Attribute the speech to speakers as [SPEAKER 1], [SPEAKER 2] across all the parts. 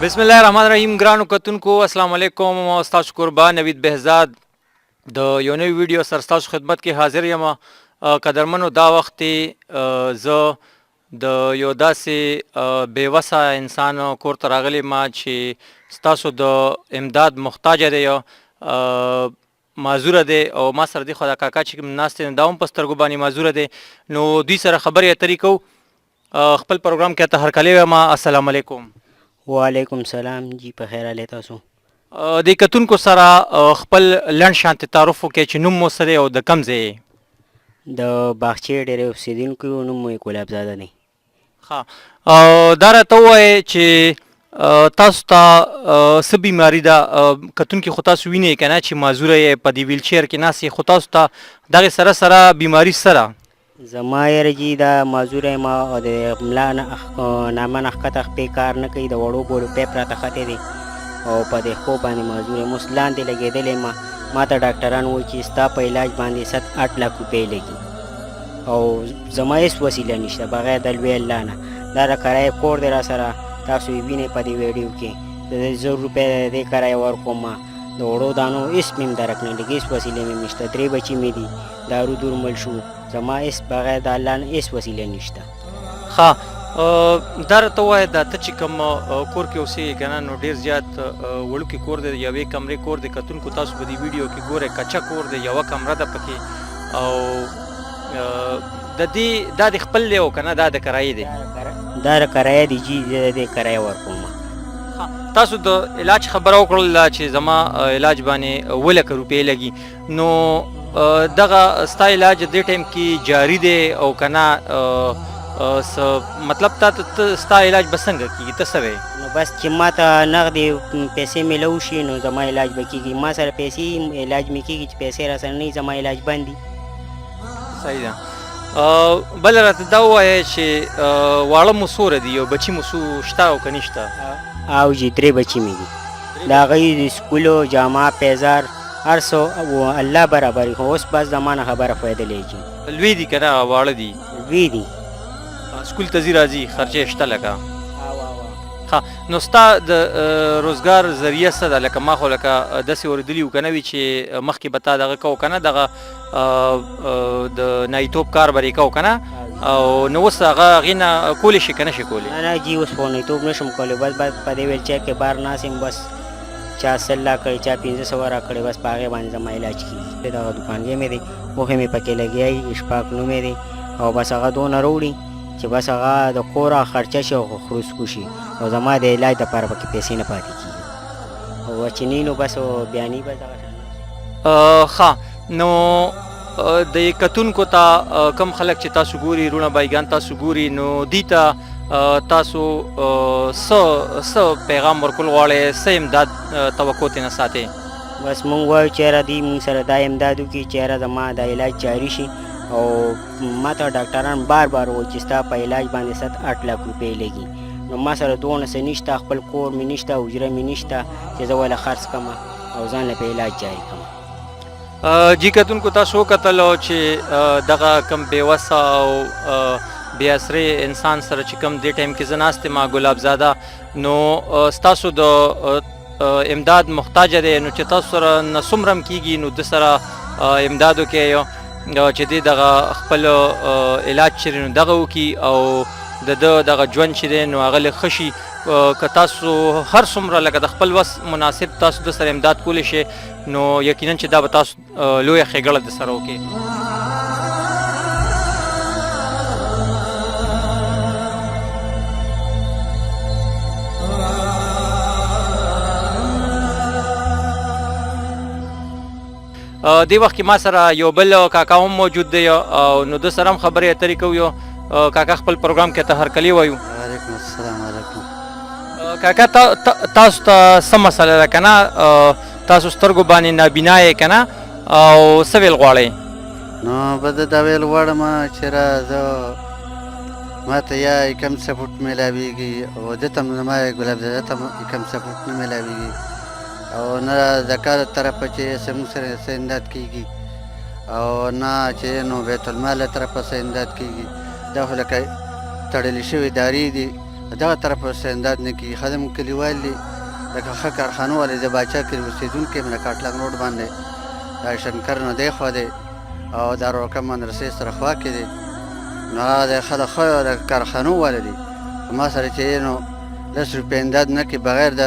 [SPEAKER 1] بسم الله الرحمن الرحیم. ګرانو کتونکو السلام علیکم. ستاسو قربان نوید بهزاد د یو نوی ویډیو سره ستاسو خدمت کې حاضر یم. قدرمنو، دا وخت زه د یو داسې بېوسه انسان کور ته راغلی ما چې ستاسو د امداد محتاجه دی، معذوره دی، او ما سره دی خو دا کاکا چې کوم ناست دی دا هم په سترګو باندې معذوره دی. نو دوی سره خبرې اترې کوو. خپل پروګرام کې ته هرکلی وایم. السلام علیکم.
[SPEAKER 2] وعلیکم سلام جی، په خیر حالې تاسو؟
[SPEAKER 1] د کتونکو سره خپل لنډ شانتې تعارف وکړئ چې نوم مو څه دی او د کوم ځای یې؟
[SPEAKER 2] د باغچې ډېری اوسېدونکو یو، نوم مو ګلاب زاده دی.
[SPEAKER 1] ښه، دا راته ووایئ چې تاسو ته څه بیماري ده؟ کتونکي خو تاسو وینئ که نه چې معذوره یې، په دې ویلچیر کې ناست یې، خو تاسو ته دغې سره سره بیماري څه ده؟
[SPEAKER 2] زما یاره جي دا معذوره یم او د ملا نامه نه ښکته خپې کار نه کوي، د وړو بولو پیپ راته ختې دی او په دې ښو باندې معذور یم. اوس لاندې لګېدلی یم. ما ته ډاکټران وایي چې ستا په علاج باندې 7-8 لک روپۍ لګي او زما هېڅ وسیله نشته بغیر د لوی الله نه. دا د کرایې کور دی را سره، تاسو یې وینئ په دې ویډیو کې. د 100 روپۍ د دې کرایه ورکوم. د وړو دانو هېڅ مې هم درک نه لګي، هېڅ وسیله مې نشته. 3 بچي مې دي، دارو درمل شو، زما هېڅ بغیر د الله نه هېڅ وسیله نشته.
[SPEAKER 1] ښه، دا راته ووایه دا ته چې کوم کور کې اوسېږې که نه، نو ډېر زیات وړوکی کور دی، د یوې کمرې کور دی. کتونکو تاسو په دې ویډیو کې ګورئ کچه کور دی، یوه کمره ده پکې، او د دې دا د خپل دی او که نه دا د کرایې دی؟
[SPEAKER 2] دا د کرایه دی جي، زه د دې کرایه ورکوم.
[SPEAKER 1] تاسو د علاج خبره وکړله چې زما علاج باندې 7 لکه روپۍ لګي، نو دغه ستا علاج دې ټایم کې جاري دی او که نه مطلب ستا علاج به څنګه کېږي؟ ته څه وایې؟
[SPEAKER 2] نو بس چې ما ته نغدې پیسې میلو شي نو زما علاج به کېږي. ما سره پیسې علاج مې کېږي، چې پیسې را سره نه وي زما علاج بند دي.
[SPEAKER 1] صحیح ده. بله راته دا ووایه چې واړه مو څومره دي؟ یو بچي مو شته او که نشته؟
[SPEAKER 2] او جي 3 بچي مې دي. د هغوی د سکولو جامه پیزار هر څه الله برابر. خو اوس بس زما نه خبره فایدلی جي.
[SPEAKER 1] لوی دي که نه واړه دي؟
[SPEAKER 2] لوی دي.
[SPEAKER 1] سکول ته ځي راځي، خرچې شته لکه؟ ښه، نو ستا د روزګار ذریعه څه ده؟ لکه ما خو لکه داسې اورېدلي وو که نه وي چې مخکې به تا دغه کوو که نه، دغه د نایتوب کار به دې کوو که نه، او نو اوس هغې نه کولی شي که نه شي کولی؟
[SPEAKER 2] نه نه جي، اوس خو نایتوب نه شم کولی. بس په دې ویلچیر کې بار ناست یم. بس چا 100 راکړی، چا 1500 راکړی، بس په هغې باندې زما علاج کېږي. دغه دوکانګۍ مې دی، اوښې مې پکې لګیا، اشفاق نوم یې دی، او بس هغه دونه راوړي چې بس هغه د کوره خرچه شي او خروسکو شي، او زما د علاج دپاره پکې پیسې نه پاتې کېږي. او چې نو بس بیانې بس دغه شان.
[SPEAKER 1] ښه، نو د کتونکو ته کم خلک چې تاسو ګوري، رونه بایګان تاسو ګوري، نو دوی ته تاسو څه پیغام ورکول غواړئ؟ څه امداد توقع ترې نه ساتئ؟
[SPEAKER 2] بس مونږ وایو چې یاره دوی مونږ سره دا امداد وکړي چې یاره زما دا علاج جاري شي. او ما ته ډاکټران بار بار وایي چې ستا په علاج باندې 7-8 لک روپۍ لګي. نو ما سره دونه څه نشته، خپل کور مې نشته، حجره مې نشته چې زه وله خرڅ کړم او ځان له په علاج جاري کړم.
[SPEAKER 1] جي کتونکو تاسو وکتل چې دغه کم بېوسه او بې اثرې انسان سره چې کوم دې ټایم کې زه ناست یم ګلاب زاده، نو ستاسو د امداد محتاجه دی، نو چې تاسو سره نه څومره هم کېږي نو د سره امداد وکړئ چې دی دغه خپل علاج چې دی نو دغه وکړي، او د ده دغه ژوند چې دی نو هغه لږ ښه شي. که تاسو هر څومره لکه د خپل وس مناسب تاسو د سره امداد کولی شئ، نو یقینا چې دا به تاسو لویه ښېګړه د سره وکړي. دې وخت کې ما سره یو بل کاکا هم موجود دی، او نو د سره هم خبرې اترې کوو. کاکا خپل پروګرام کې ته هرکلی وایو.
[SPEAKER 2] وعلیکم السلام. علیکم
[SPEAKER 1] کاکا، تاسو ته څه مسله ده که نه؟ تاسو سترګو باندې نابینا یې که نه، او څه ویل غواړئ؟
[SPEAKER 3] نو به زه دا ویل غواړم چې زه ما ته یا یکم سپورټ میلاویږي، او ده ته هم زما ګلاب زاده ته هم یکم سپورټ نه میلاویږي، او نه زکات طرفه چې زموږ سره څه امداد کېږي، او نه چې نو بیت المال له طرفه څه امداد کېږي. دا خو لکه تړلې شوې ادارې دي، دغه طرف ورسره امداد نه کېږي. ښه زموږ کلیوال دي لکه ښه کارخانو والا د باچا کلي اوسېدونکی یم د کاټلک روډ باندې دا شنکر نه دی خوا دی او دارالرقم مدرسې سره خوا کې دی. نو هغه د ښه د ښه د کارخانو والا دي. ما سره چې نو 10 روپۍ امداد نه کړي بغیر د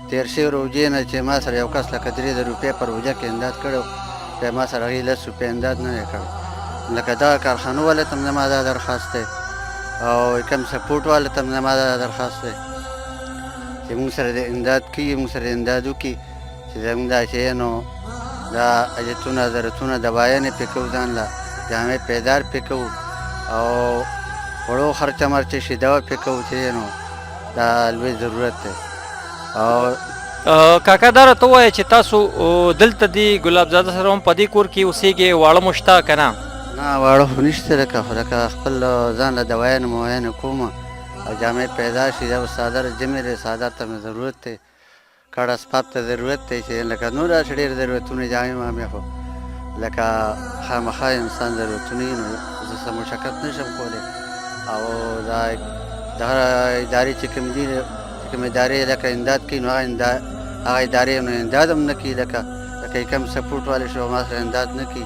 [SPEAKER 3] تېر شوي روژې نه چې ما سره یو کس لکه 3 روپۍ پر روژه کې امداد کړی بیا ما سره هغې 10 روپۍ امداد نه دی کړی. لکه دغه کارخانو والا ته هم زما دا درخواست دی او کوم سپورټ والا ته هم زما دا درخواست دی چې موږ سره د امداد کوي، موږ سره امداد وکړي چې زموږ دا چې نو دا حاجتونه ضرورتونه دوايانې پرې کوو، ځان له جامې پیدار پرې کوو او وړو خرچه مرچه شي دوا پرې کوو چې نو دا لوی ضرورت دی. او
[SPEAKER 1] کاکا دا راته ووایه چې تاسو دلته دې ګلاب زاده سره هم په دې کور کې اوسېږئ، واړه مو شته که نه؟
[SPEAKER 3] نه واړه خو نشته لکه خو لکه خپل ځان له دوايانو مویانو کوم او جامې پیدا شي دا څادر جمع دی، څادر ته مې ضرورت دی، کړ اسباب ته ضرورت دی چې لکه نور داسې ډېر ضرورتونه جامې مامې خو لکه خامخا انسان ضرورتونه وي نو زه څه مشقت نه شم کولی. او دا دغه ادارې چې کوم دي چې کوم ادارې لکه امداد کوي نو هغه ادارې نو امداد هم نه کوي. لکه کوم سپورټ والے شو ما سره امداد نه کوي،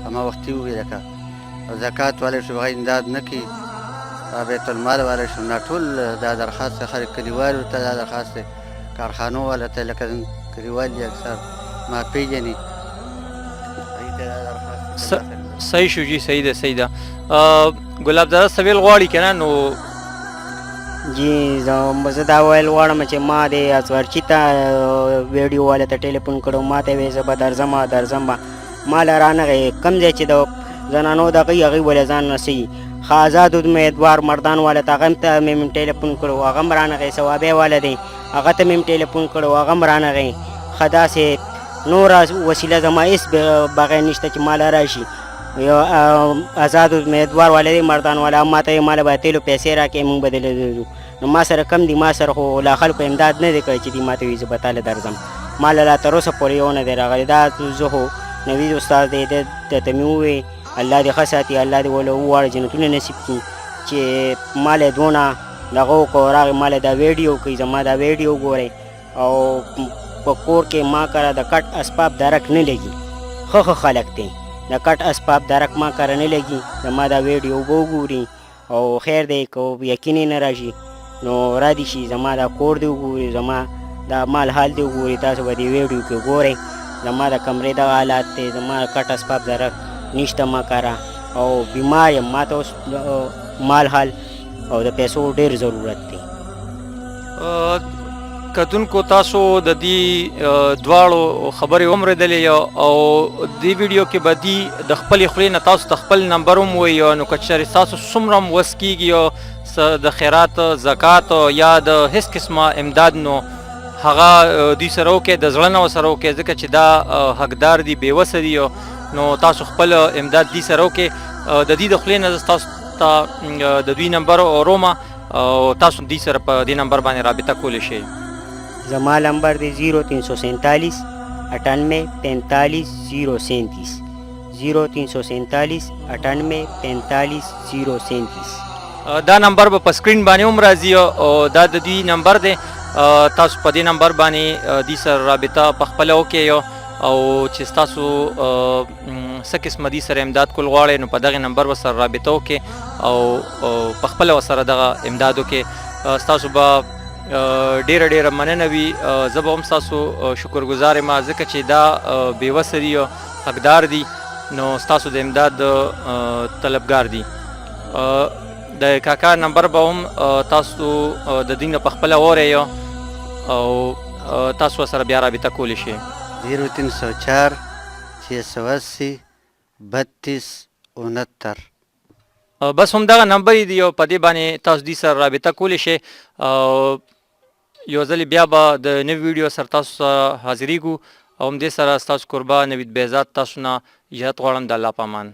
[SPEAKER 3] هغه وختي ووایي لکه زکات والے شو هغه امداد نه کوي، بیت المال والے شو نه. ټول دا درخواست دی خلک کلیوالو ته دا درخواست دی، کارخانو والا ته لکه کلیوال دي اکثر ما پیژني هغوی ته دا درخواست دی.
[SPEAKER 1] صحیح شو جی، صحیح ده صحیح ده. ګلاب زاده سویل غواړي که نه؟ نو
[SPEAKER 2] جی زه دا ویل غواړم چې ما د اصغرچي ته ویډیو والا ته ټلیفون کړو، ما ته ویې زه به درځم به ما له رانغی کوم ځای چې د زنانو دغه هغوی ولې ځان رسوي. ښه آزاد امیدوار مردان والا ته هغه ته مې ټلیفون کړو، هغه هم رانغی. ثوابی والا دی هغه ته مې ټلیفون کړو، هغه هم رانغی. ښه داسې نوره وسیله زما هېڅ بغیر نشته چې ما له راشي. یو آزاد امیدوار والا دی مردان والا، ما ته یې ما له به تیلو پیسې راکړې موږ به دلته ځو. نو ما سره کم دي، ما سره خو لا خلکو امداد نه دی کړی چې دوی ما ته وایي زه به تاله درځم. ما له تر اوسه پورې یو نه دی راغلی. دا زه خو نوید استاد دی ده ته مې وویې الله دې ښه ساتي، الله دې ولې وواړه جنتونه نصیب کړي چې ما له دونه دغه وکړو راغی ما له دا ویډیو کوي، زما دا ویډیو ګورئ او په کور کې ما کره د کټ اسباب درک نه لګي. ښه خلک دی د کټ اسباب درک ما کره نه لګي، زما دا ویډیو به وګوري او خیر دی که یقیني نه راشي نو را دي شي زما دا کور دی وګوري، زما دا مال حال دی وګوري. تاسو به دې ویډیو کې ګورئ زما د کمرې دغه حالات دی، زما کټ اسباب درک نشته ما کره او بیمار یم، ما ته اوس مال حال او د پیسو ډېر ضرورت دی.
[SPEAKER 1] کتونکو تاسو د دې دواړو خبرې واورېدلې او دې ویډیو کې به دي د خپلې خولې نه تاسو ته خپل نمبر هم ووایي. نو که چېرې ستاسو څومره هم وس کېږي او د خیرات زکات یا د هېڅ قسمه امداد نو هغه دوی سره وکړئ، د زړه نه ورسره وکړئ ځکه چې دا حقدار دي بېوسه دي. نو تاسو خپل امداد دوی سره وکړئ. د دوی د خولې نه تاسو ته د دوی نمبر اورم او تاسو دوی سره په دې نمبر باندې رابطه کولی شئ.
[SPEAKER 2] زما نمبر دی 0347 98 45 037 0347 98 45 037.
[SPEAKER 1] دا نمبر به په سکرین باندې هم راځي او دا د دوی نمبر دی. تاسو په دې نمبر باندې دوی سره رابطه پخپله وکړئ او چې ستاسو څه قسمه دوی سره امداد کول غواړئ نو په دغې نمبر به سره رابطه وکړئ او پخپله ورسره دغه امداد وکړئ. ستاسو به ډیره مننه وي. زه به هم ستاسو شکرګزار یم ځکه چې دا بېوسه دي او حقدار دي نو ستاسو د امداد طلبګار دي. د کاکا نمبر به هم تاسو د دوی نه پخپله واورئ او تاسو ورسره بیا رابطه کولی شئ.
[SPEAKER 3] 0304 680 32 69.
[SPEAKER 1] بس همدغه نمبر دی او په دې باندې تاسو دوی سره رابطه کولی شئ. یو ځلې بیا به د نوي ویډیو سره تاسو سره حاضرېږو او همدې سره ستاسو کوربه نوید بهزاد تاسو نه اجازت غواړم. د الله په امان.